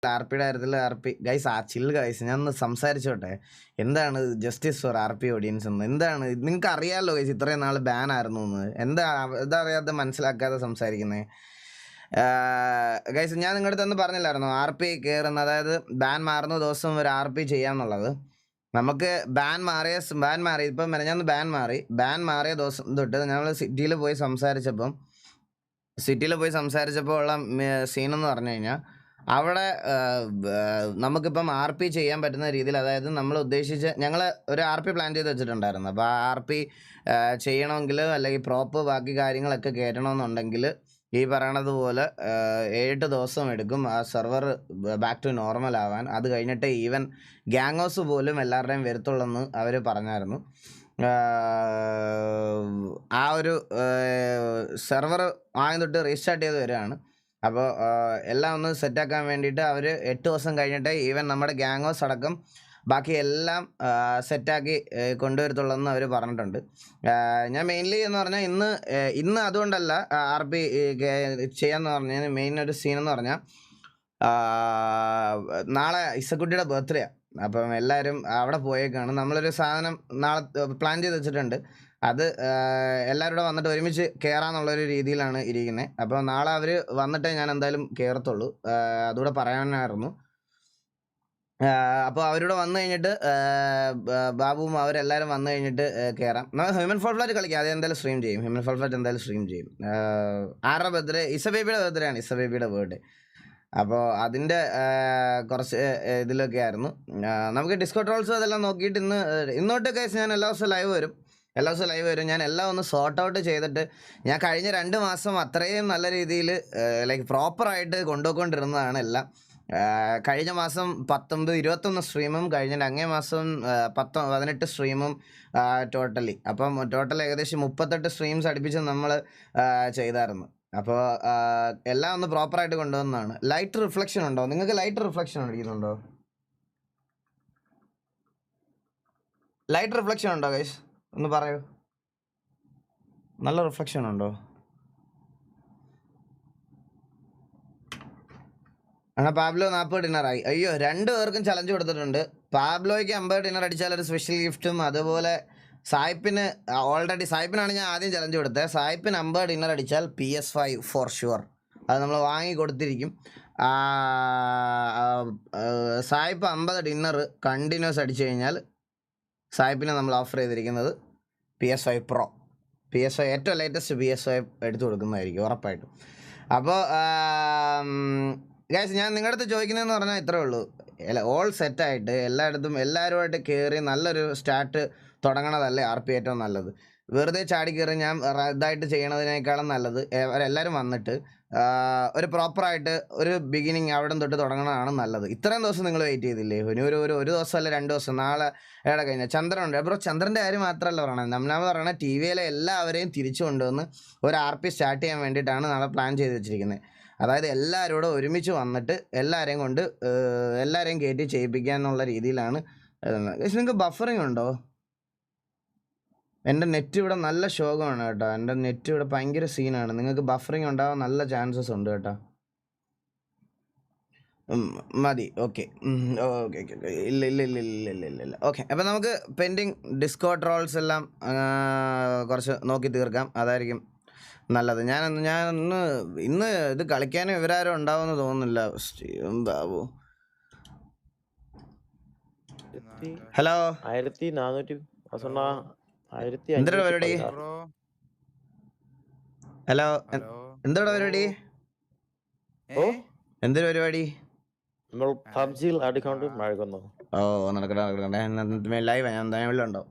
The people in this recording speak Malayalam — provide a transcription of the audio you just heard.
ആർപിയുടെ കാര്യത്തിൽ ഗൈസ് ചില്ല് ഗൈസ് ഞാൻ ഒന്ന് സംസാരിച്ചോട്ടെ. എന്താണ് justice for R P audience എന്ന്? എന്താണ് നിങ്ങൾക്ക് അറിയാമല്ലോ ഗൈസ്, ഇത്രയും നാൾ ബാൻ ആയിരുന്നു എന്ന്. എന്താ അറിയാതെ മനസ്സിലാക്കാതെ സംസാരിക്കുന്നത്? ഗൈസ് ഞാൻ നിങ്ങളുടെ അടുത്ത് പറഞ്ഞില്ലായിരുന്നു ആർ പി കയറുന്ന, അതായത് ബാൻ മാറുന്ന ദിവസം ഒരു ആർ പി ചെയ്യാന്നുള്ളത്. നമുക്ക് ബാൻ മാറി ഇപ്പം മെനഞ്ഞാന്ന് ബാൻ മാറിയ ദിവസം തൊട്ട് ഞങ്ങൾ സിറ്റിയിൽ പോയി സംസാരിച്ചപ്പോൾ ഉള്ള സീനെന്ന് പറഞ്ഞു കഴിഞ്ഞാൽ, അവിടെ നമുക്കിപ്പം ആർ പി ചെയ്യാൻ പറ്റുന്ന രീതിയിൽ, അതായത് നമ്മൾ ഞങ്ങൾ ഒരു ആർ പി പ്ലാൻ ചെയ്ത് വെച്ചിട്ടുണ്ടായിരുന്നു. അപ്പോൾ ആ ആർ പി ചെയ്യണമെങ്കിൽ അല്ലെങ്കിൽ പ്രോപ്പ് ബാക്കി കാര്യങ്ങളൊക്കെ കയറ്റണമെന്നുണ്ടെങ്കിൽ ഈ പറയണതുപോലെ 7 ദിവസം എടുക്കും ആ സെർവർ ബാക്ക് ടു നോർമൽ ആവാൻ. അത് കഴിഞ്ഞിട്ട് ഈവൻ ഗ്യാങ് ഹൗസ് പോലും എല്ലാവരുടെയും വരത്തുള്ളെന്ന് അവർ പറഞ്ഞായിരുന്നു. ആ ഒരു സെർവർ ആദ്യം തൊട്ട് റീസ്റ്റാർട്ട് ചെയ്ത് വരികയാണ്. അപ്പോൾ എല്ലാം ഒന്ന് സെറ്റാക്കാൻ വേണ്ടിയിട്ട് അവർ 8 ദിവസം കഴിഞ്ഞിട്ട് ഈവൻ നമ്മുടെ ഗ്യാങ് ഹൗസ് അടക്കം ബാക്കി എല്ലാം സെറ്റാക്കി കൊണ്ടുവരത്തുള്ളതെന്ന് അവർ പറഞ്ഞിട്ടുണ്ട്. ഞാൻ മെയിൻലി എന്ന് പറഞ്ഞാൽ ഇന്ന് അതുകൊണ്ടല്ല ആർ പി ചെയ്യാന്ന് പറഞ്ഞാൽ മെയിൻ ഒരു സീനെന്ന് പറഞ്ഞാൽ, നാളെ ഇസക്കുട്ടിയുടെ ബർത്ത്ഡേ ആണ്. അപ്പം എല്ലാവരും അവിടെ പോയേക്കാണ്. നമ്മളൊരു സാധനം നാളെ പ്ലാൻ ചെയ്ത് വെച്ചിട്ടുണ്ട്. അത് എല്ലാവരും വന്നിട്ട് ഒരുമിച്ച് കയറാന്നുള്ളൊരു രീതിയിലാണ് ഇരിക്കുന്നത്. അപ്പോൾ നാളെ അവർ വന്നിട്ടേ ഞാൻ എന്തായാലും കയറത്തുള്ളൂ. അതുകൂടെ പറയാനായിരുന്നു. അപ്പോൾ അവരോട് വന്നു കഴിഞ്ഞിട്ട് ബാബുവും അവരെല്ലാവരും വന്നു കഴിഞ്ഞിട്ട് കയറാം. ഹ്യൂമൻ ഫോൾ ഫ്ലാറ്റ് കളിക്കാം. അത് എന്തായാലും സ്ട്രീം ചെയ്യും. ഹ്യൂമൻ ഫോൾ ഫ്ലാറ്റ് എന്തായാലും സ്ട്രീം ചെയ്യും. ആരുടെ ബർത്ത്ഡേ? ഇസബേബിയുടെ ബർത്ത്ഡേ ആണ്. ഇസബേബിയുടെ ബർത്ത്ഡേ. അപ്പോൾ അതിൻ്റെ കുറച്ച് ഇതിലൊക്കെ ആയിരുന്നു. നമുക്ക് ഡിസ്കോ ട്രോൾസ് അതെല്ലാം നോക്കിയിട്ട് ഇന്നോട്ട് കേസ് ഞാൻ എല്ലാ ദിവസവും ലൈവ് വരും. ഞാൻ എല്ലാം ഒന്ന് സോർട്ട് ഔട്ട് ചെയ്തിട്ട്, ഞാൻ കഴിഞ്ഞ 2 മാസം അത്രയും നല്ല രീതിയിൽ ലൈക്ക് പ്രോപ്പറായിട്ട് കൊണ്ടുപോയിക്കൊണ്ടിരുന്നതാണ് എല്ലാം. കഴിഞ്ഞ മാസം 21 സ്ട്രീമും കഴിഞ്ഞിട്ട് അങ്ങേ മാസം 18 സ്ട്രീമും ടോട്ടലി. അപ്പം ടോട്ടൽ ഏകദേശം 38 സ്ട്രീംസ് അടുപ്പിച്ച് നമ്മൾ ചെയ്തായിരുന്നു. അപ്പോൾ എല്ലാം ഒന്ന് പ്രോപ്പറായിട്ട് കൊണ്ടുവന്നതാണ്. ലൈറ്റ് റിഫ്ലക്ഷൻ ഉണ്ടോ? നിങ്ങൾക്ക് ലൈറ്റ് റിഫ്ലക്ഷൻ അടിക്കുന്നുണ്ടോ? ലൈറ്റ് റിഫ്ലക്ഷൻ ഉണ്ടോ ഗൈസ്? ഒന്ന് പറയൂ. നല്ല റിഫ്ലക്ഷൻ ഉണ്ടോ? അങ്ങനെ പാബ്ലോ 40 ഡിന്നറായി. അയ്യോ, 2 പേർക്കും ചലഞ്ച് കൊടുത്തിട്ടുണ്ട്. പാബ്ലോയ്ക്ക് 50 ഡിന്നർ അടിച്ചാൽ ഒരു സ്പെഷ്യൽ ഗിഫ്റ്റും, അതുപോലെ സായിപ്പിനാണ് ഞാൻ ആദ്യം ചലഞ്ച് കൊടുത്തത്. സായിപ്പിന് 50 ഡിന്നർ അടിച്ചാൽ PS5 ഫോർ ഷുവർ. അത് നമ്മൾ വാങ്ങി കൊടുത്തിരിക്കും. സായിപ്പ് 50 ഡിന്നർ കണ്ടിന്യൂസ് അടിച്ചു കഴിഞ്ഞാൽ സായിപ്പിനെ നമ്മൾ ഓഫർ ചെയ്തിരിക്കുന്നത് PS5 Pro, PS5 ഏറ്റവും ലേറ്റസ്റ്റ് PS5 എടുത്തു കൊടുക്കുന്നതായിരിക്കും ഉറപ്പായിട്ടും. അപ്പോൾ ഗൈസ് ഞാൻ നിങ്ങളുടെ അടുത്ത് ചോദിക്കുന്നതെന്ന് പറഞ്ഞാൽ ഇത്രേ ഉള്ളൂ. ഓൾ സെറ്റായിട്ട് എല്ലാവരുമായിട്ട് കയറി നല്ലൊരു സ്റ്റാർട്ട് തുടങ്ങണതല്ലേ ആർ പി ഏറ്റവും നല്ലത്. വെറുതെ ചാടി കയറി ഞാൻ ഇതായിട്ട് ചെയ്യണതിനേക്കാളും നല്ലത് അവരെല്ലാവരും വന്നിട്ട് ഒരു പ്രോപ്പറായിട്ട് ഒരു ബിഗിനിങ് അവിടെ തൊട്ട് തുടങ്ങണതാണ് നല്ലത്. ഇത്രയും ദിവസം നിങ്ങൾ വെയിറ്റ് ചെയ്തില്ലേ? ഇനി ഒരു ദിവസം അല്ല 2 ദിവസം. നാളെ ഏടെ കഴിഞ്ഞാൽ ചന്ദ്രനുണ്ട്. ബ്രോ, ചന്ദ്രൻ്റെ കാര്യം മാത്രമല്ല പറയണത്. നമ്മൾ പറയണത് ടി വിയിലെ എല്ലാവരെയും തിരിച്ചു കൊണ്ടുവന്ന് ഒരു ആർ പി സ്റ്റാർട്ട് ചെയ്യാൻ വേണ്ടിയിട്ടാണ് നാളെ പ്ലാൻ ചെയ്ത് വെച്ചിരിക്കുന്നത്. അതായത് എല്ലാവരോടും ഒരുമിച്ച് വന്നിട്ട് എല്ലാവരെയും കയറ്റി ചെയ്യിപ്പിക്കുക എന്നുള്ള രീതിയിലാണ്. നിങ്ങൾക്ക് ബഫറിങ് ഉണ്ടോ? എൻ്റെ നെറ്റ് ഇവിടെ നല്ല ശോകമാണ് കേട്ടോ. എൻ്റെ നെറ്റ് ഇവിടെ ഭയങ്കര സീനാണ്. നിങ്ങൾക്ക് ബഫറിങ് ഉണ്ടാവാൻ നല്ല ചാൻസസ് ഉണ്ട് കേട്ടോ. മതി. ഓക്കെ. ഇല്ല. ഓക്കെ, അപ്പം നമുക്ക് പെൻഡിങ് ഡിസ്കോ ട്രോൾസ് എല്ലാം കുറച്ച് നോക്കി തീർക്കാം. അതായിരിക്കും നല്ലത്. ഇന്ന് ഇത് കളിക്കാനും ഇവരാരും ഉണ്ടാവുമെന്ന് തോന്നുന്നില്ല. ബാബു, ഹലോ. 1400 എന്തൊരു പരിപാടി? ഹലോ, എന്തൊരു പരിപാടി? എന്തൊരു പരിപാടി? ഓ, നടക്കട്ടെ. ലൈവ് ഞാൻ ഉണ്ടാവും.